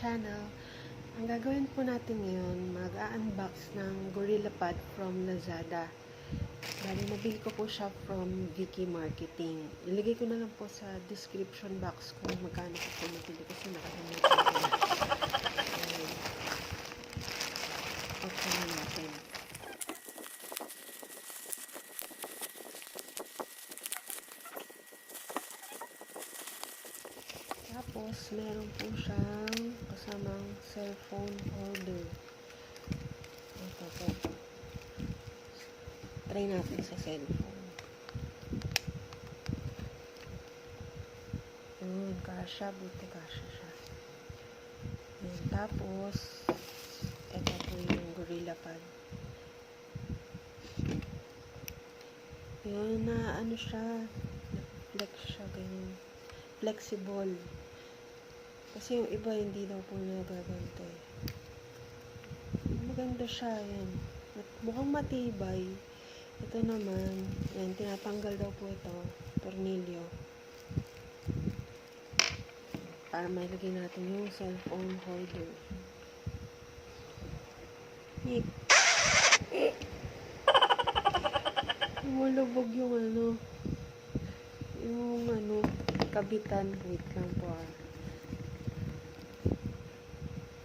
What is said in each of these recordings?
channel. Ang gagawin po natin ngayon, mag-unbox ng Gorillapod from Lazada. Bali, nabili ko po siya from Vicky Marketing. Ilagay ko na lang po sa description box kung magkano ko po nabili kasi nakalimit ko na. Okay na natin. Tapos, meron po siyang kasamang cellphone holder. Ito po. Try natin sa cellphone. Yun, kasha. Buti kasha siya. Yun, tapos, ito po yung Gorillapod. Yun, na ano siya, na-flex siya, ganyan. Flexible. Kasi yung iba hindi daw po nagaganto eh. Maganda siya, yan. Mukhang matibay. Ito naman, yan, tinatanggal daw po ito. Tornilyo. Para mailagay natin yung cellphone holder. Lumulubog yung kabitan. Wait lang po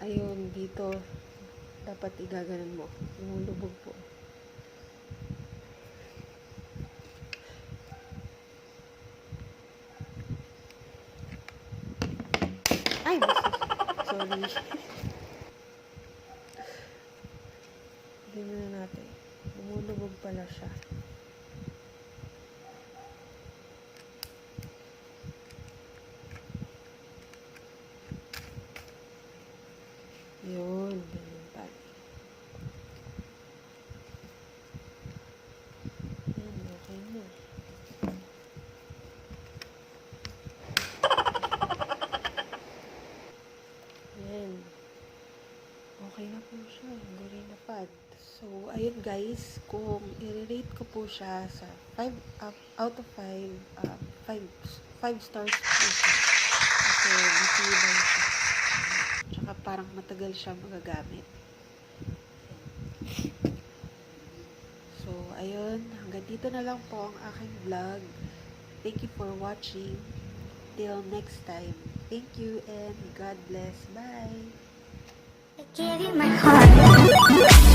Ayun, dito dapat igaganan mo. Lumulubog po. Ay, sorry. Tingnan na natin. Lumulubog pala siya. Yun, ganun pala. Yan, okay na. Yan. Okay na po siya, Gorillapod. So, ayun guys, kung i-rate ko po siya sa 5 out of 5, 5 stars po siya. Kasi, matibay siya. Tsaka parang matagal siya magagamit. So, ayun. Hanggang dito na lang po ang aking vlog. Thank you for watching. Till next time. Thank you and God bless. Bye! I gave you my heart.